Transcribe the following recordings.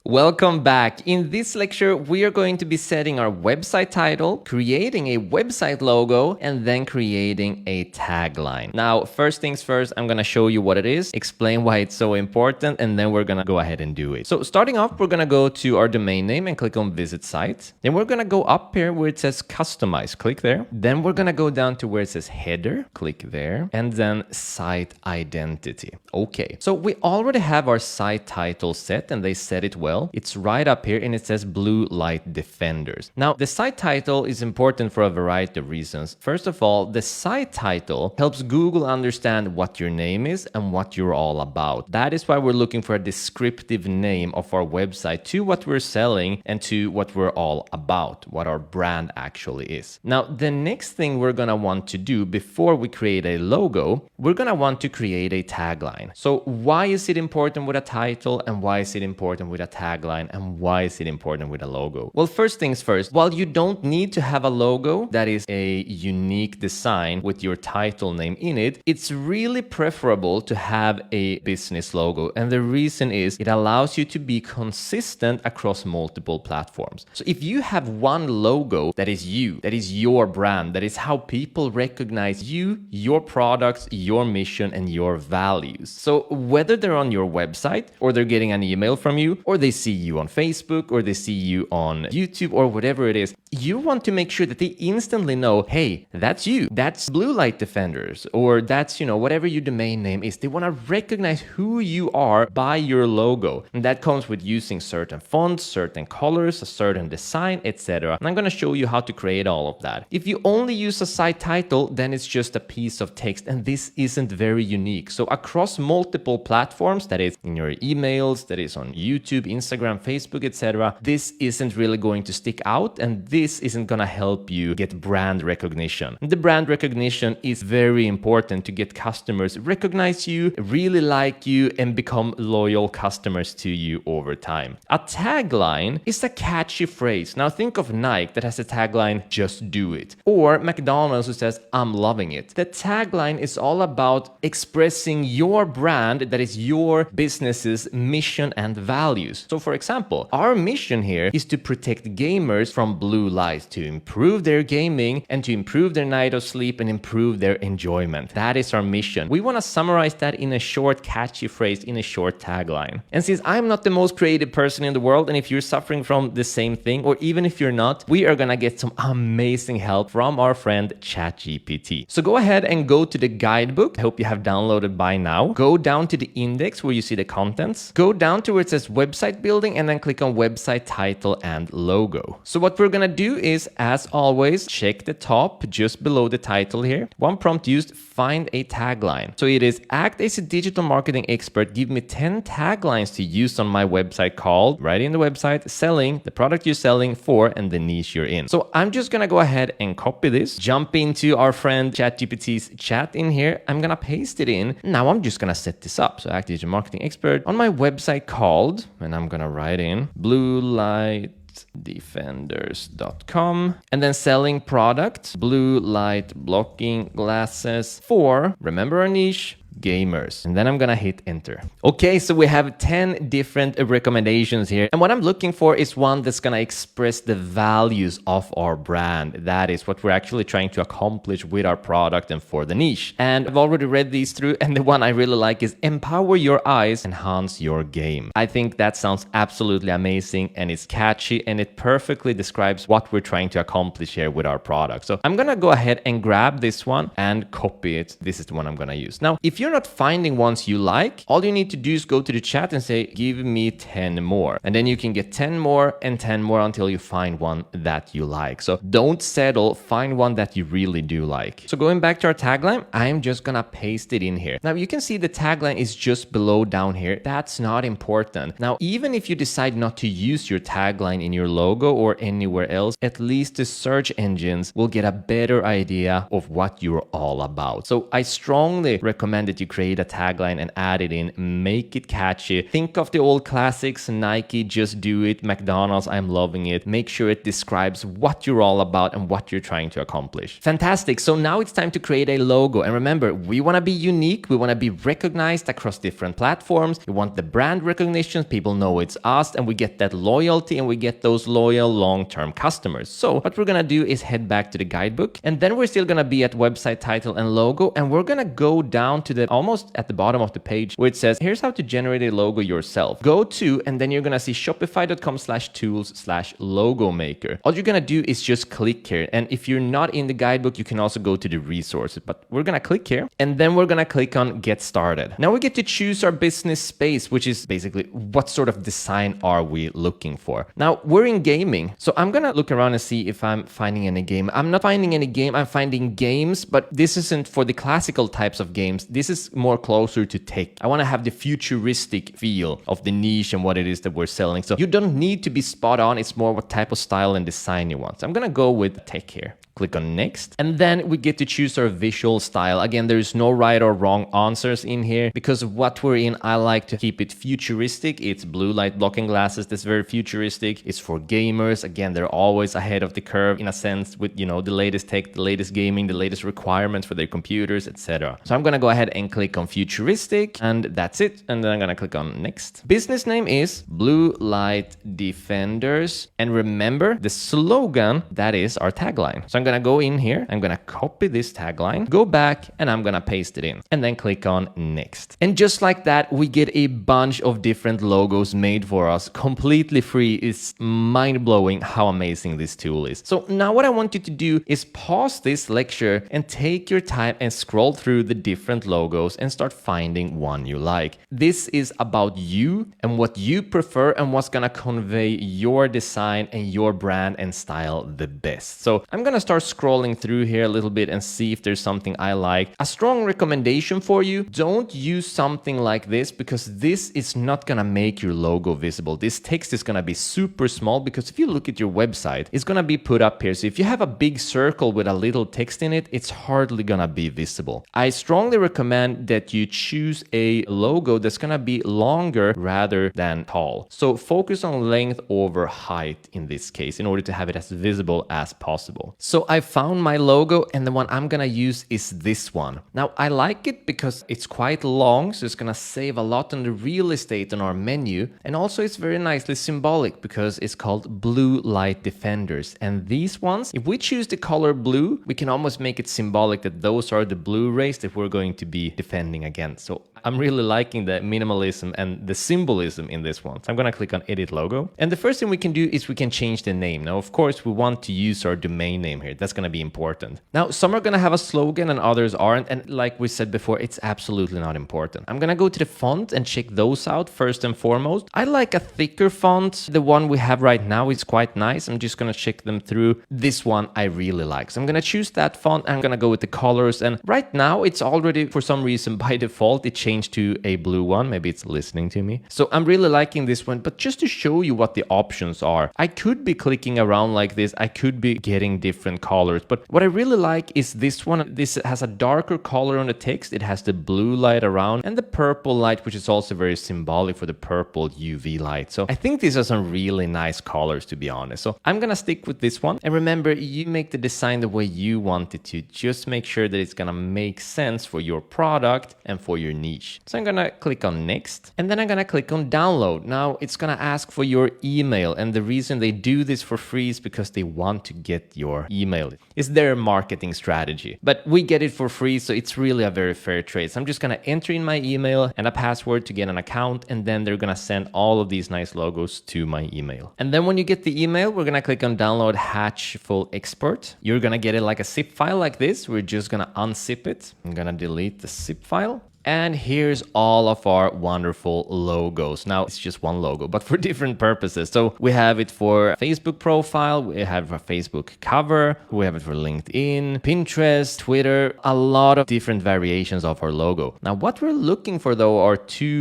Welcome back. In this lecture, we are going to be setting our website title, creating a website logo, and then creating a tagline. Now, first things first, I'm going to show you what it is, explain why it's so important, and then we're going to go ahead and do it. So starting off, we're going to go to our domain name and click on Visit Site. Then we're going to go up here where it says Customize. Click there. Then we're going to go down to where it says Header. Click there. And then Site Identity. Okay, so we already have our site title set, and they set it well. It's right up here and it says Blue Light Defenders. Now, the site title is important for a variety of reasons. First of all, the site title helps Google understand what your name is and what you're all about. That is why we're looking for a descriptive name of our website to what we're selling and to what we're all about, what our brand actually is. Now, the next thing we're going to want to do before we create a logo, we're going to want to create a tagline. So why is it important with a title, and why is it important with a tagline, and why is it important with a logo? Well, first things first, while you don't need to have a logo that is a unique design with your title name in it, it's really preferable to have a business logo. And the reason is it allows you to be consistent across multiple platforms. So if you have one logo that is you, that is your brand, that is how people recognize you, your products, your mission, and your values. So whether they're on your website, or they're getting an email from you, or they see you on Facebook, or they see you on YouTube, or whatever it is, you want to make sure that they instantly know, hey, that's you, that's Blue Light Defenders, or that's, whatever your domain name is. They want to recognize who you are by your logo. And that comes with using certain fonts, certain colors, a certain design, etc. And I'm going to show you how to create all of that. If you only use a site title, then it's just a piece of text, and this isn't very unique. So across multiple platforms, that is in your emails, that is on YouTube, Instagram, Facebook, etc., this isn't really going to stick out, and this isn't going to help you get brand recognition. And the brand recognition is very important to get customers recognize you, really like you, and become loyal customers to you over time. A tagline is a catchy phrase. Now think of Nike that has a tagline, just do it. Or McDonald's who says, I'm loving it. The tagline is all about expressing your brand, that is your business's mission and values. So for example, our mission here is to protect gamers from blue light, to improve their gaming and to improve their night of sleep and improve their enjoyment. That is our mission. We want to summarize that in a short, catchy phrase, in a short tagline. And since I'm not the most creative person in the world, and if you're suffering from the same thing, or even if you're not, we are gonna get some amazing help from our friend ChatGPT. So go ahead and go to the guidebook. I hope you have downloaded by now. Go down to the index where you see the contents. Go down to where it says website building, and then click on website title and logo. So what we're gonna do is, as always, check the top just below the title here. One prompt used, find a tagline. So it is, act as a digital marketing expert, give me 10 taglines to use on my website called, right in the website, selling the product you're selling for and the niche you're in. So I'm just gonna go ahead and copy this, jump into our friend ChatGPT's chat in here. I'm gonna paste it in. Now I'm just gonna set this up. So act as a marketing expert on my website called, and I'm gonna write in bluelightdefenders.com, and then selling product, blue light blocking glasses for, remember our niche, gamers. And then I'm gonna hit enter. Okay, so we have 10 different recommendations here. And what I'm looking for is one that's gonna express the values of our brand. That is what we're actually trying to accomplish with our product and for the niche. And I've already read these through, and the one I really like is empower your eyes, enhance your game. I think that sounds absolutely amazing, and it's catchy, and it perfectly describes what we're trying to accomplish here with our product. So I'm gonna go ahead and grab this one and copy it. This is the one I'm gonna use. Now, if you're not finding ones you like, all you need to do is go to the chat and say, give me 10 more. And then you can get 10 more and 10 more until you find one that you like. So don't settle, find one that you really do like. So going back to our tagline, I'm just gonna paste it in here. Now you can see the tagline is just below down here. That's not important. Now, even if you decide not to use your tagline in your logo or anywhere else, at least the search engines will get a better idea of what you're all about. So I strongly recommend that you create a tagline and add it in, make it catchy. Think of the old classics, Nike, Just Do It, McDonald's, I'm loving it. Make sure it describes what you're all about and what you're trying to accomplish. Fantastic. So now it's time to create a logo. And remember, we want to be unique. We want to be recognized across different platforms. We want the brand recognition. People know it's us, and we get that loyalty, and we get those loyal long-term customers. So what we're going to do is head back to the guidebook, and then we're still going to be at website title and logo, and we're going to go down to the almost at the bottom of the page where it says, here's how to generate a logo yourself. Go to, and then you're going to see shopify.com/tools/logo maker. All you're going to do is just click here. And if you're not in the guidebook, you can also go to the resources, but we're going to click here, and then we're going to click on get started. Now we get to choose our business space, which is basically what sort of design are we looking for. Now we're in gaming, so I'm going to look around and see if I'm finding any game. I'm not finding any game. I'm finding games, but this isn't for the classical types of games. This is more closer to tech. I want to have the futuristic feel of the niche and what it is that we're selling. So you don't need to be spot on. It's more what type of style and design you want. So I'm going to go with tech here. Click on next, and then we get to choose our visual style. Again, there is no right or wrong answers in here because of what we're in. I like to keep it futuristic. It's blue light blocking glasses. That's very futuristic. It's for gamers. Again, they're always ahead of the curve in a sense with, you know, the latest tech, the latest gaming, the latest requirements for their computers, etc. So I'm going to go ahead and click on futuristic, and that's it. And then I'm going to click on next. Business name is Blue Light Defenders. And remember the slogan, that is our tagline. So I'm going to go in here, I'm going to copy this tagline, go back, and I'm going to paste it in, and then click on next. And just like that, we get a bunch of different logos made for us completely free. It's mind-blowing how amazing this tool is. So now what I want you to do is pause this lecture and take your time and scroll through the different logos and start finding one you like. This is about you and what you prefer and what's going to convey your design and your brand and style the best. So I'm going to start scrolling through here a little bit and see if there's something I like. A strong recommendation for you, don't use something like this because this is not gonna make your logo visible. This text is gonna be super small because if you look at your website, it's gonna be put up here. So if you have a big circle with a little text in it, it's hardly gonna be visible. I strongly recommend that you choose a logo that's gonna be longer rather than tall. So focus on length over height in this case in order to have it as visible as possible. So I found my logo, and the one I'm gonna use is this one. Now I like it because it's quite long, so it's gonna save a lot on the real estate on our menu, and also it's very nicely symbolic because it's called Blue Light Defenders. And these ones, if we choose the color blue, we can almost make it symbolic that those are the blue rays that we're going to be defending against. So I'm really liking the minimalism and the symbolism in this one. So I'm gonna click on edit logo, and the first thing we can do is we can change the name. Now of course we want to use our domain name here. That's going to be important. Now, some are going to have a slogan and others aren't. And like we said before, it's absolutely not important. I'm going to go to the font and check those out first and foremost. I like a thicker font. The one we have right now is quite nice. I'm just going to check them through. This one I really like. So I'm going to choose that font. I'm going to go with the colors. And right now it's already, for some reason, by default, it changed to a blue one. Maybe it's listening to me. So I'm really liking this one. But just to show you what the options are, I could be clicking around like this. I could be getting different colors. But what I really like is this one. This has a darker color on the text. It has the blue light around and the purple light, which is also very symbolic for the purple UV light. So I think these are some really nice colors, to be honest. So I'm gonna stick with this one. And remember, you make the design the way you want it to. Just make sure that it's gonna make sense for your product and for your niche. So I'm gonna click on next, and then I'm gonna click on download. Now it's gonna ask for your email, and the reason they do this for free is because they want to get your email. It's their marketing strategy, but we get it for free, so it's really a very fair trade. So I'm just gonna enter in my email and a password to get an account, and then they're gonna send all of these nice logos to my email. And then when you get the email, we're gonna click on download Hatch Full Export. You're gonna get it like a zip file like this. We're just gonna unzip it. I'm gonna delete the zip file. And here's all of our wonderful logos. Now, it's just one logo, but for different purposes. So we have it for Facebook profile, we have a Facebook cover, we have it for LinkedIn, Pinterest, Twitter, a lot of different variations of our logo. Now, what we're looking for though are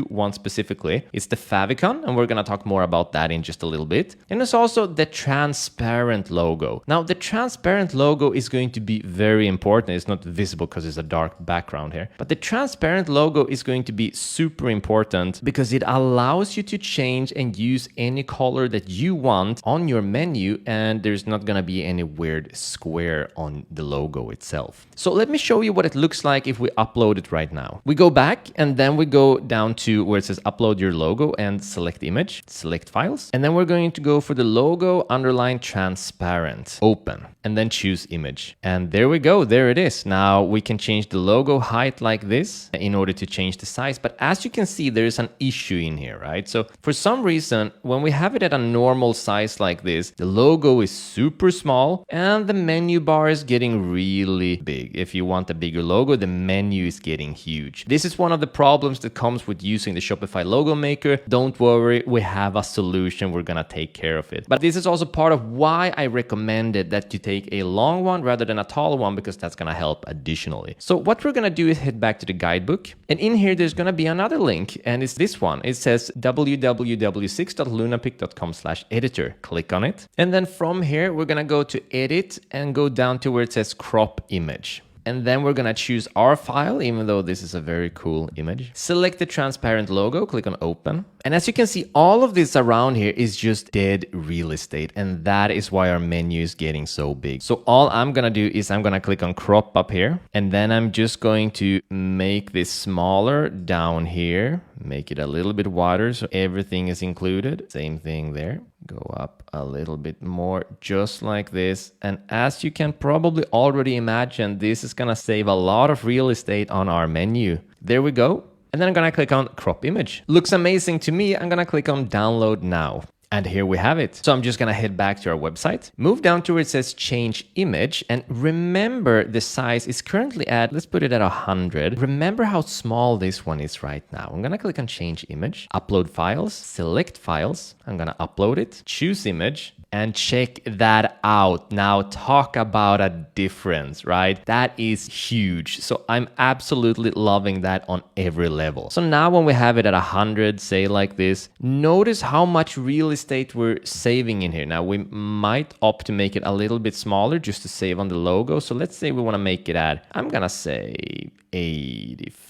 one specifically. It's the favicon, and we're gonna talk more about that in just a little bit. And it's also the transparent logo. Now, the transparent logo is going to be very important. It's not visible because it's a dark background here, but the transparent logo is going to be super important because it allows you to change and use any color that you want on your menu, and there's not gonna be any weird square on the logo itself. So let me show you what it looks like if we upload it right now. We go back and then we go down to where it says upload your logo and select image, select files. And then we're going to go for the logo underline transparent, open, and then choose image. And there we go, there it is. Now we can change the logo height like this in order to change the size. But as you can see, there is an issue in here, right? So for some reason, when we have it at a normal size like this, the logo is super small and the menu bar is getting really big. If you want a bigger logo, the menu is getting huge. This is one of the problems that comes with using the Shopify logo maker. Don't worry, we have a solution. We're gonna take care of it. But this is also part of why I recommended that you take a long one rather than a tall one, because that's gonna help additionally. So what we're gonna do is head back to the guidebook, and in here there's gonna be another link, and it's this one. It says www.6.lunapic.com/editor. Click on it, and then from here we're gonna go to edit and go down to where it says crop image. And then we're gonna choose our file, even though this is a very cool image. Select the transparent logo, click on open. And as you can see, all of this around here is just dead real estate. And that is why our menu is getting so big. So all I'm gonna do is I'm gonna click on crop up here. And then I'm just going to make this smaller down here. Make it a little bit wider so everything is included. Same thing there. Go up a little bit more, just like this. And as you can probably already imagine, this is gonna save a lot of real estate on our menu. There we go. And then I'm gonna click on crop image. Looks amazing to me. I'm gonna click on download now. And here we have it. So I'm just gonna head back to our website, move down to where it says change image, and remember the size is currently at, let's put it at 100. Remember how small this one is right now. I'm gonna click on change image, upload files, select files. I'm gonna upload it, choose image, and check that out. Now talk about a difference, right? That is huge. So I'm absolutely loving that on every level. So now when we have it at 100, say like this, notice how much real estate we're saving in here. Now we might opt to make it a little bit smaller just to save on the logo. So let's say we wanna make it at, I'm gonna say 85.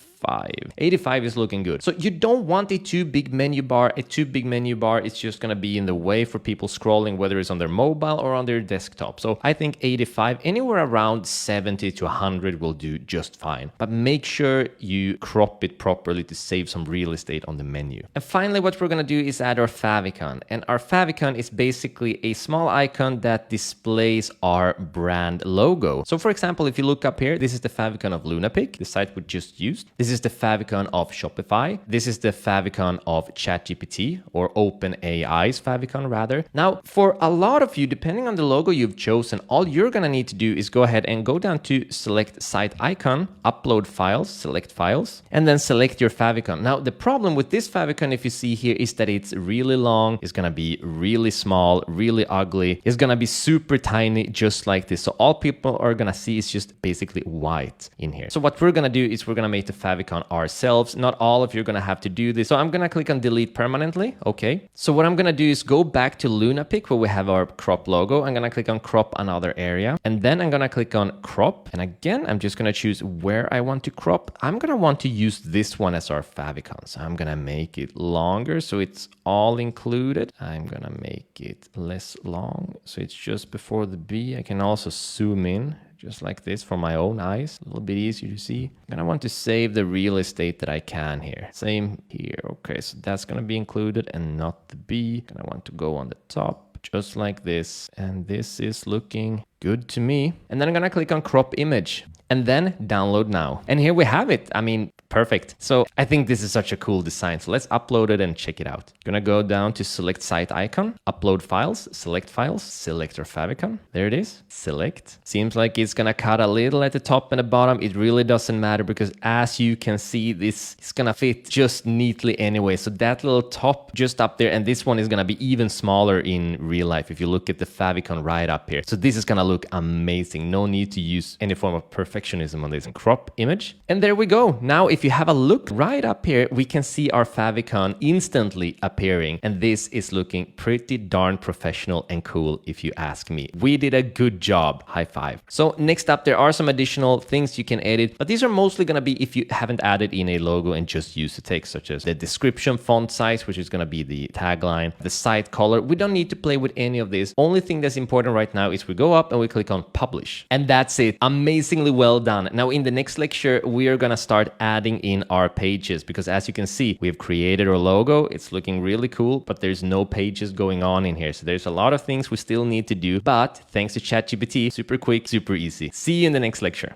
85 is looking good. So you don't want a too big menu bar. A too big menu bar is just going to be in the way for people scrolling, whether it's on their mobile or on their desktop. So I think 85, anywhere around 70 to 100 will do just fine. But make sure you crop it properly to save some real estate on the menu. And finally, what we're going to do is add our favicon. And our favicon is basically a small icon that displays our brand logo. So for example, if you look up here, this is the favicon of Lunapic, the site we just used. This is the favicon of Shopify. This is the favicon of ChatGPT, or OpenAI's favicon rather. Now, for a lot of you, depending on the logo you've chosen, all you're gonna need to do is go ahead and go down to select site icon, upload files, select files, and then select your favicon. Now, the problem with this favicon, if you see here, is that it's really long, it's gonna be really small, really ugly, it's gonna be super tiny, just like this. So all people are gonna see is just basically white in here. So what we're gonna do is we're gonna make the favicon ourselves. Not all of you are gonna have to do this. So I'm gonna click on delete permanently. Okay. So what I'm gonna do is go back to Lunapic where we have our crop logo. I'm gonna click on crop another area, and then I'm gonna click on crop. And again, I'm just gonna choose where I want to crop. I'm gonna want to use this one as our favicon. So I'm gonna make it longer so it's all included. I'm gonna make it less long so it's just before the B. I can also zoom in just like this for my own eyes, a little bit easier to see. And I want to save the real estate that I can here. Same here. Okay, so that's gonna be included and not the B. And I want to go on the top, just like this. And this is looking good to me. And then I'm gonna click on crop image and then download now. And here we have it. I mean, perfect. So I think this is such a cool design. So let's upload it and check it out. Gonna go down to select site icon, upload files, select our favicon. There it is, select. Seems like it's gonna cut a little at the top and the bottom. It really doesn't matter because as you can see, this is gonna fit just neatly anyway. So that little top just up there, and this one is gonna be even smaller in real life if you look at the favicon right up here. So this is gonna look amazing. No need to use any form of perfect perfectionism on this crop image. And there we go. Now, if you have a look right up here, we can see our favicon instantly appearing. And this is looking pretty darn professional and cool if you ask me. We did a good job. High five. So next up, there are some additional things you can edit, but these are mostly going to be if you haven't added in a logo and just use the text, such as the description font size, which is going to be the tagline, the site color. We don't need to play with any of this. Only thing that's important right now is we go up and we click on publish. And that's it. Amazingly well done. Now in the next lecture, we are going to start adding in our pages because as you can see, we've created our logo. It's looking really cool, but there's no pages going on in here. So there's a lot of things we still need to do, but thanks to ChatGPT, super quick, super easy. See you in the next lecture.